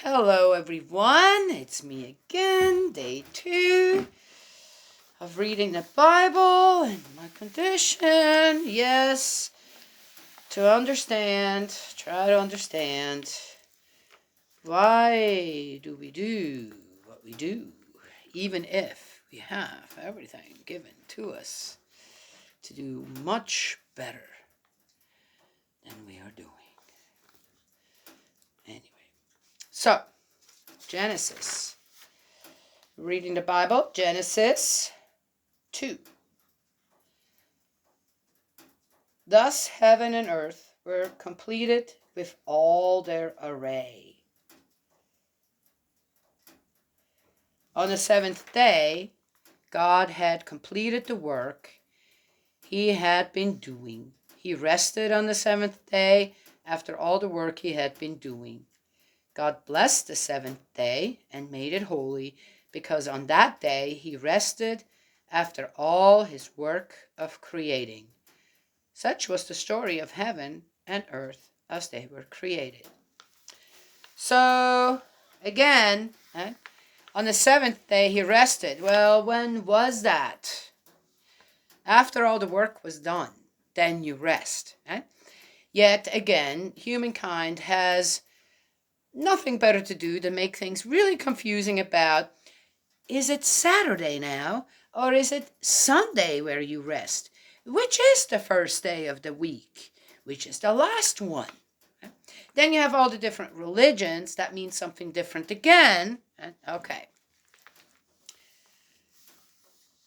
Hello everyone, it's me again, day 2 of reading the Bible and my condition. Yes, try to understand why do we do what we do, even if we have everything given to us to do much better than we are doing. Anyway, so Genesis. Reading the Bible, Genesis 2. Thus heaven and earth were completed with all their array. On the seventh day, God had completed the work he had been doing. He rested on the seventh day after all the work he had been doing. God blessed the seventh day and made it holy, because on that day he rested after all his work of creating. Such was the story of heaven and earth as they were created. So, again, on the seventh day he rested. Well, when was that? After all the work was done, then you rest. Yet again, humankind has nothing better to do than make things really confusing about, is it Saturday now, or is it Sunday where you rest? Which is the first day of the week? Which is the last one? Then you have all the different religions. That means something different again. Okay.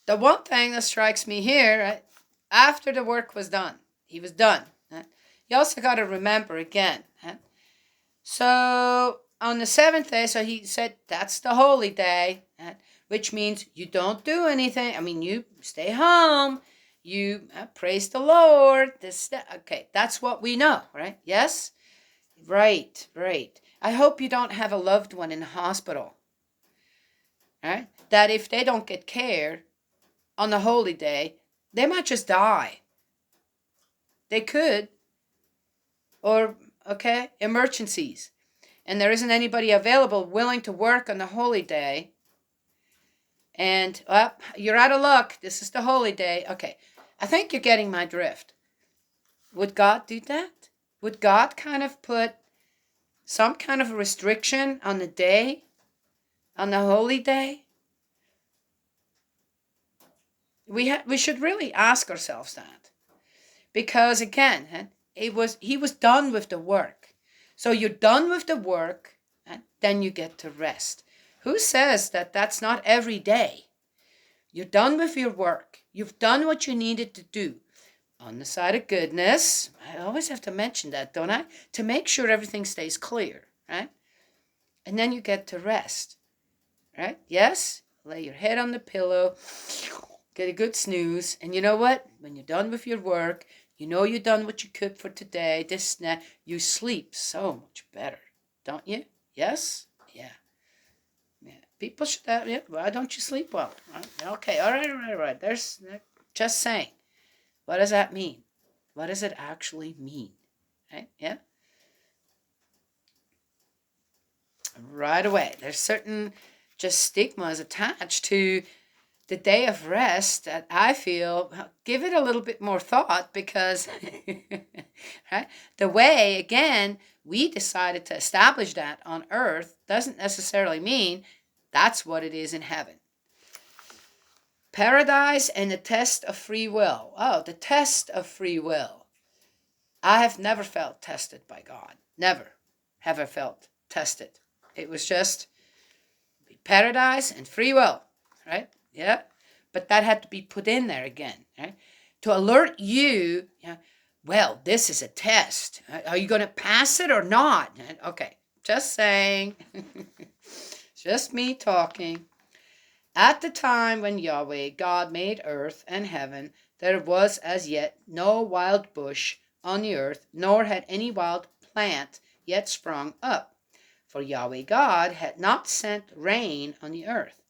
The one thing that strikes me here, after the work was done, he was done. You also got to remember again. So on the seventh day, so he said that's the holy day, which means you don't do anything. I mean, you stay home, you praise the Lord. Okay, that's what we know, right? Yes? Right. I hope you don't have a loved one in the hospital, right? That if they don't get care on the holy day, they might just die. They could. Or, okay, emergencies. And there isn't anybody available willing to work on the holy day. And, well, you're out of luck. This is the holy day. Okay, I think you're getting my drift. Would God do that? Would God kind of put some kind of a restriction on the day, on the holy day? We should really ask ourselves that. Because, again, he was done with the work. So you're done with the work, and then you get to rest. Who says that that's not every day? You're done with your work. You've done what you needed to do. On the side of goodness, I always have to mention that, don't I? To make sure everything stays clear, right? And then you get to rest, right? Yes? Lay your head on the pillow, get a good snooze, and you know what? When you're done with your work, you know you've done what you could for today, this and that, you sleep so much better, don't you? Yes? Yeah. People should have, why don't you sleep well? Okay, all right. There's, just saying. What does that mean? What does it actually mean? Right? Yeah? Right away. There's certain just stigmas attached to the day of rest that I feel, give it a little bit more thought, because right, the way, again, we decided to establish that on earth doesn't necessarily mean that's what it is in heaven. Paradise and the test of free will. Oh, the test of free will. I have never felt tested by God. Never have I felt tested. It was just paradise and free will, right? Yeah. But that had to be put in there again, right? To alert you, well, this is a test. Are you going to pass it or not? Okay, just saying. Just me talking. At the time when Yahweh, God, made earth and heaven, there was as yet no wild bush on the earth, nor had any wild plant yet sprung up. For Yahweh God had not sent rain on the earth,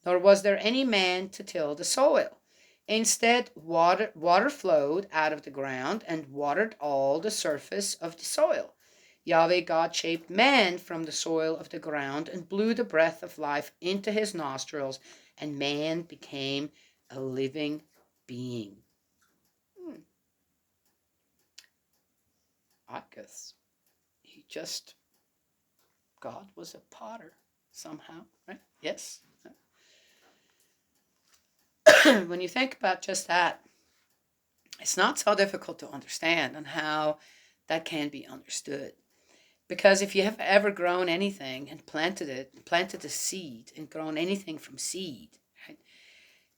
nor was there any man to till the soil. Instead, water flowed out of the ground and watered all the surface of the soil. Yahweh God shaped man from the soil of the ground and blew the breath of life into his nostrils, and man became a living being. I guess God was a potter somehow, right? Yes. When you think about just that, it's not so difficult to understand on how that can be understood. Because if you have ever grown anything and planted a seed and grown anything from seed, right,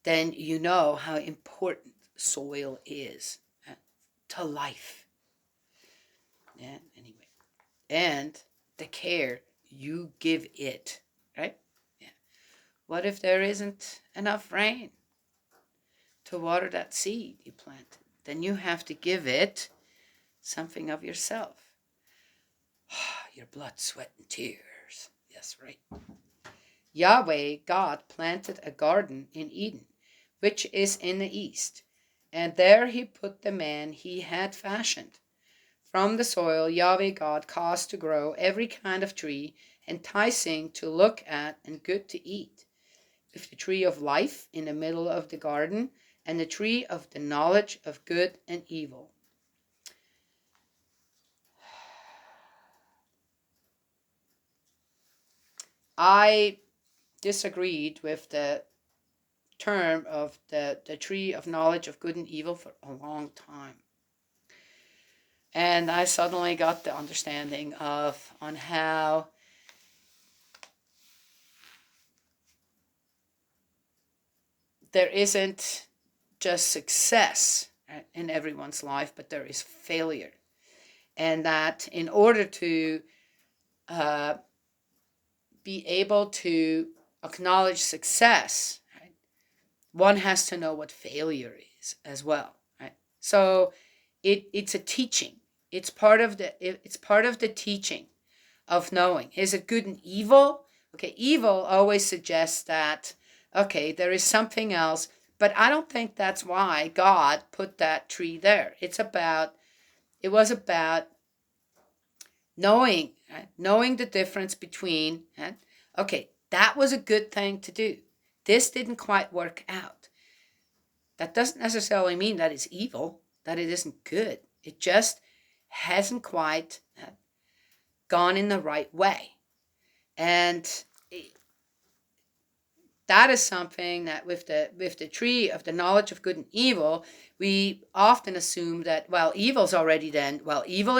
then you know how important soil is to life. Yeah, anyway. And the care you give it, right? Yeah. What if there isn't enough rain to water that seed you planted? Then you have to give it something of yourself. Your blood, sweat, and tears. Yes, right. Yahweh, God, planted a garden in Eden, which is in the east, and there he put the man he had fashioned. From the soil, Yahweh God caused to grow every kind of tree, enticing to look at and good to eat, with the tree of life in the middle of the garden, and the tree of the knowledge of good and evil. I disagreed with the term of the tree of knowledge of good and evil for a long time. And I suddenly got the understanding on how there isn't just success in everyone's life, but there is failure. And that in order to be able to acknowledge success, right, one has to know what failure is as well. Right? So it's a teaching. It's part of the teaching of knowing. Is it good and evil? Okay, evil always suggests that, okay, there is something else, but I don't think that's why God put that tree there. It was about knowing, right? Knowing the difference between, right? Okay, that was a good thing to do. This didn't quite work out. That doesn't necessarily mean that it's evil, that it isn't good. It just hasn't quite gone in the right way. And that is something that with the tree of the knowledge of good and evil, we often assume that, well, evil's already then, well, evil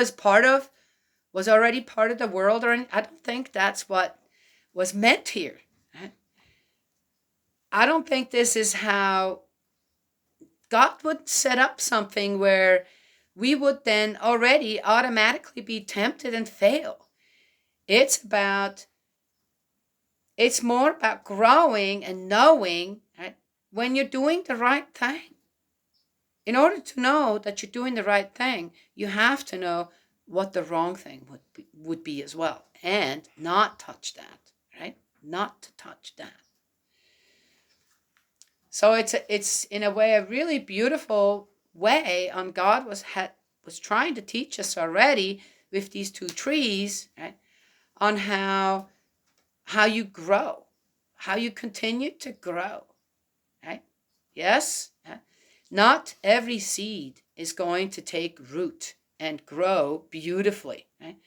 was already part of the world, or I don't think that's what was meant here. Right? I don't think this is how God would set up something where we would then already automatically be tempted and fail. It's more about growing and knowing, right, when you're doing the right thing. In order to know that you're doing the right thing, you have to know what the wrong thing would be as well, and not touch that, right? Not to touch that. So it's in a way a really beautiful way on God was trying to teach us already with these two trees, right, on how you grow, how you continue to grow, right? Yes? Not every seed is going to take root and grow beautifully, right?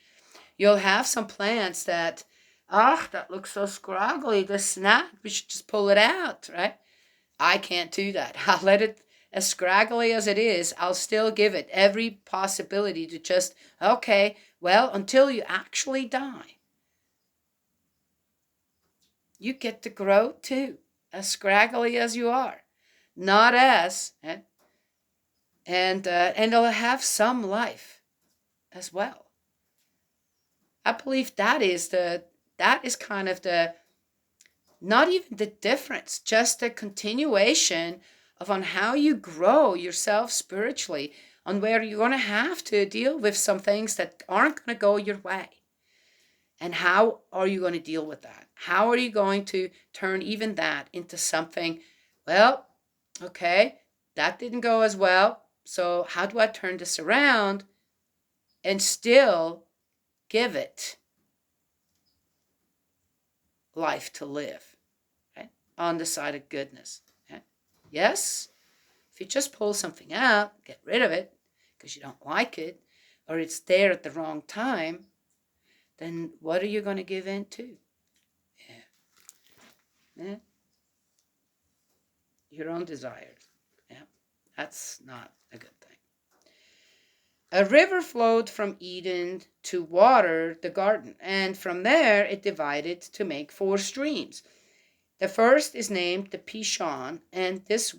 You'll have some plants that, that looks so scraggly, this snap, we should just pull it out, right? I can't do that. I'll let it, as scraggly as it is, I'll still give it every possibility to just, okay, well, until you actually die. You get to grow too, as scraggly as you are. Not as, and it'll have some life as well. I believe that is kind of the, not even the difference, just the continuation of on how you grow yourself spiritually, on where you're going to have to deal with some things that aren't going to go your way. And how are you going to deal with that? How are you going to turn even that into something, well, okay, that didn't go as well, so how do I turn this around and still give it life to live, right? On the side of goodness. Right? Yes? If you just pull something out, get rid of it because you don't like it, or it's there at the wrong time, then what are you going to give in to? Yeah. Your own desires. Yeah. That's not a good thing. A river flowed from Eden to water the garden, and from there it divided to make 4 streams. The first is named the Pishon, and this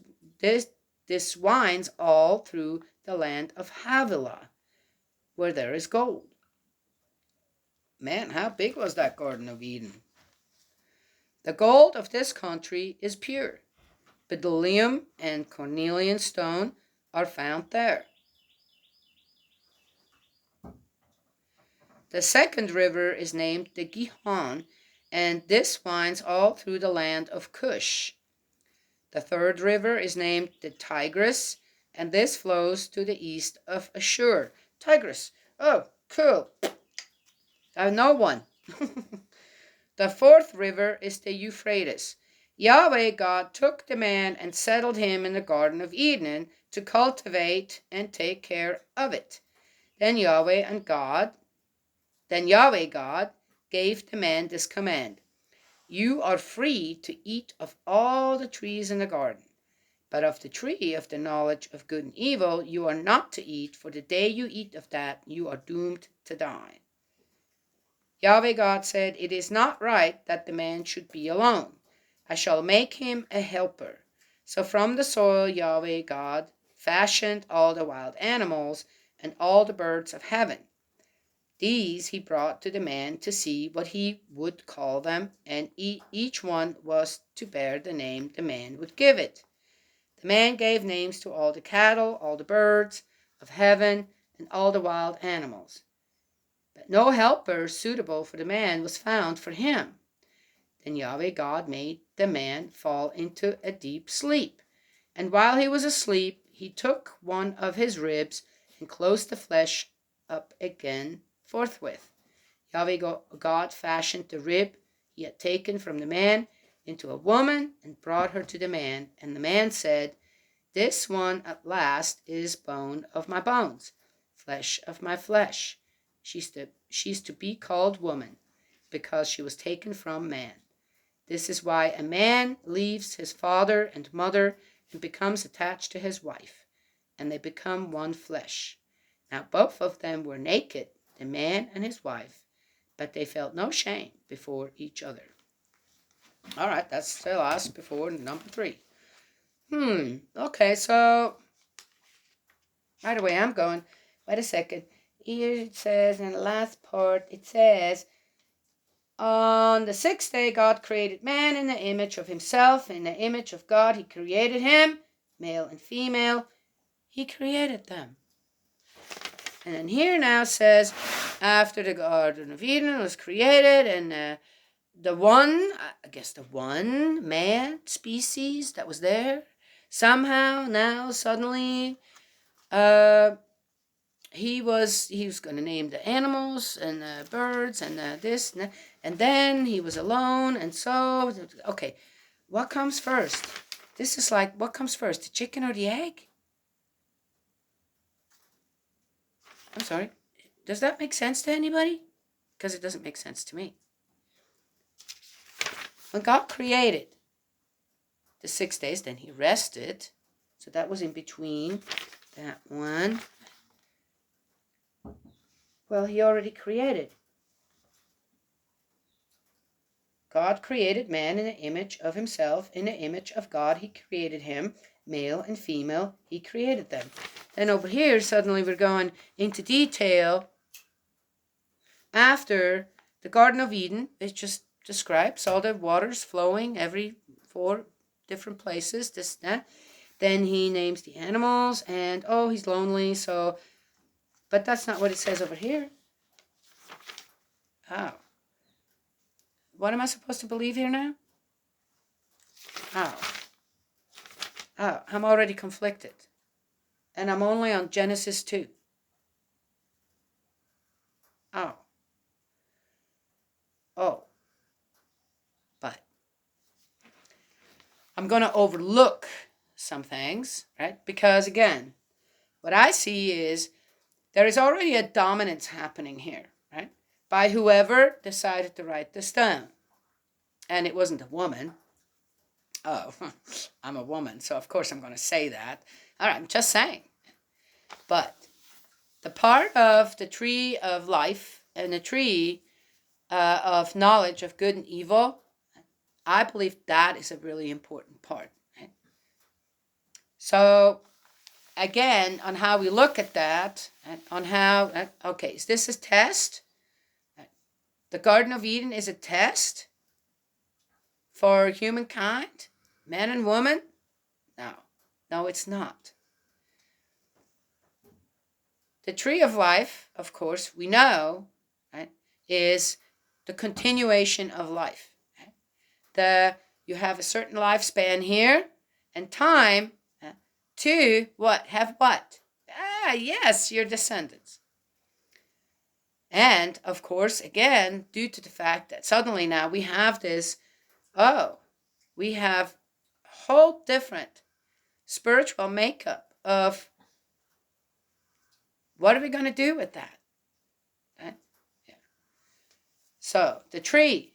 winds all through the land of Havilah, where there is gold. Man, how big was that Garden of Eden? The gold of this country is pure. Bdellium and cornelian stone are found there. The second river is named the Gihon, and this winds all through the land of Cush. The third river is named the Tigris, and this flows to the east of Ashur. Tigris. Oh, cool. I know one. The fourth river is the Euphrates. Yahweh God took the man and settled him in the Garden of Eden to cultivate and take care of it. Then Yahweh God gave the man this command: You are free to eat of all the trees in the garden, but of the tree of the knowledge of good and evil you are not to eat, for the day you eat of that you are doomed to die. Yahweh God said, It is not right that the man should be alone. I shall make him a helper. So from the soil Yahweh God fashioned all the wild animals and all the birds of heaven. These he brought to the man to see what he would call them, and each one was to bear the name the man would give it. The man gave names to all the cattle, all the birds of heaven, and all the wild animals. But no helper suitable for the man was found for him. Then Yahweh God made the man fall into a deep sleep. And while he was asleep, he took one of his ribs and closed the flesh up again forthwith. Yahweh God fashioned the rib he had taken from the man into a woman and brought her to the man. And the man said, This one at last is bone of my bones, flesh of my flesh. She's to be called woman, because she was taken from man. This is why a man leaves his father and mother and becomes attached to his wife, and they become one flesh. Now both of them were naked, the man and his wife, but they felt no shame before each other. All right, that's the last before number 3. Okay, so right away I'm going, wait a second. Here it says in the last part, it says, on the 6th day God created man in the image of himself. In the image of God he created him, male and female. He created them. And then here now says, after the Garden of Eden was created, and the one man species that was there, somehow now suddenly he was going to name the animals and the birds and this and that, and then he was alone, and so okay, what comes first? This is like, what comes first, the chicken or the egg? I'm sorry, does that make sense to anybody? Because it doesn't make sense to me. When God created the 6 days, then he rested, so that was in between that one. Well, he already created. God created man in the image of himself. In the image of God he created him. Male and female, he created them. Then over here, suddenly we're going into detail. After the Garden of Eden, it just describes all the waters flowing every 4 different places, this, that. Then he names the animals, and he's lonely, so, but that's not what it says over here. Oh. What am I supposed to believe here now? I'm already conflicted. And I'm only on Genesis 2. I'm going to overlook some things, right? Because again, what I see is there is already a dominance happening here, right? By whoever decided to write this down. And it wasn't a woman. Oh, I'm a woman, so of course I'm going to say that. All right, I'm just saying. But the part of the tree of life and the tree of knowledge of good and evil, I believe that is a really important part. Right? So, again, on how we look at that, on how, okay, is this a test? The Garden of Eden is a test for humankind, men and women? No, it's not. The tree of life, of course, we know, right, is the continuation of life. Right? You have a certain lifespan here, and time to what? Have what? Yes, your descendants. And, of course, again, due to the fact that suddenly now we have this, we have a whole different spiritual makeup of what are we going to do with that? Right? Yeah. So, the tree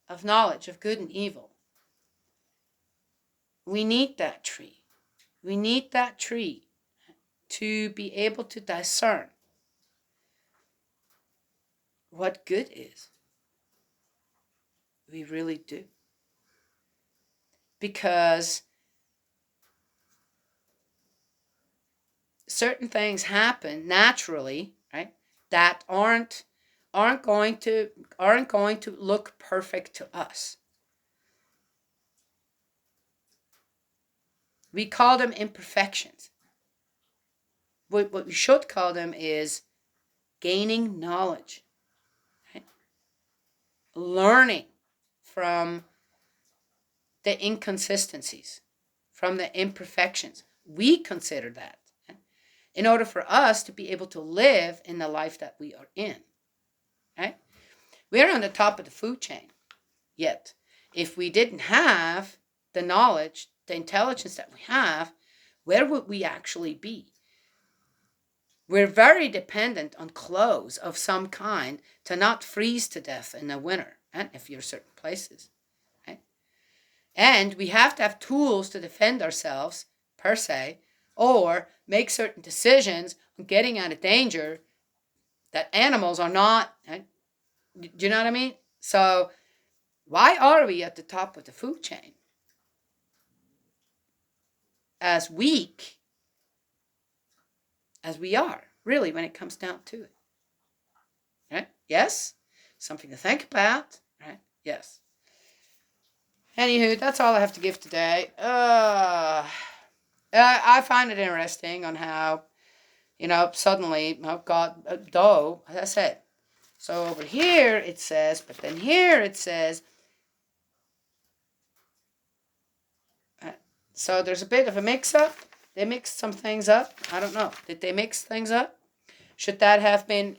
of knowledge of good and evil. We need that tree. We need that tree to be able to discern what good is. We really do. Because certain things happen naturally, right? That aren't going to look perfect to us. We call them imperfections. What we should call them is gaining knowledge, right? Learning from the inconsistencies, from the imperfections. We consider that in order for us to be able to live in the life that we are in. Right? We're on the top of the food chain. Yet, if we didn't have the knowledge, the intelligence that we have, where would we actually be? We're very dependent on clothes of some kind to not freeze to death in the winter, and if you're certain places. Right? And we have to have tools to defend ourselves, per se, or make certain decisions on getting out of danger that animals are not. Right? Do you know what I mean? So, why are we at the top of the food chain? As weak as we are, really, when it comes down to it. Right? Yes? Something to think about. Right? Yes. Anywho, that's all I have to give today. I find it interesting on how, suddenly, God, though, as I said. So over here it says, but then here it says, so there's a bit of a mix-up. They mixed some things up. I don't know. Did they mix things up? Should that have been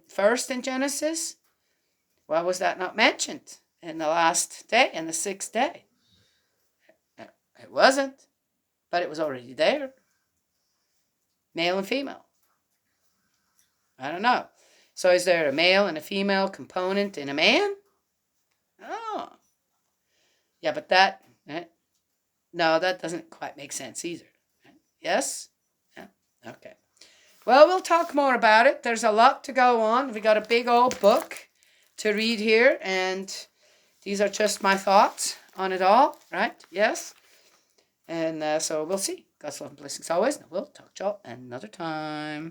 first in Genesis? Why was that not mentioned in the last day, in the sixth day? It wasn't, but it was already there. Male and female. I don't know. So is there a male and a female component in a man? Oh. Yeah, but that, no, that doesn't quite make sense either. Yes? Yeah. Okay. Well, we'll talk more about it. There's a lot to go on. We got a big old book to read here, and these are just my thoughts on it all, right? Yes? And so we'll see. God's love and blessings always, and we'll talk to y'all another time.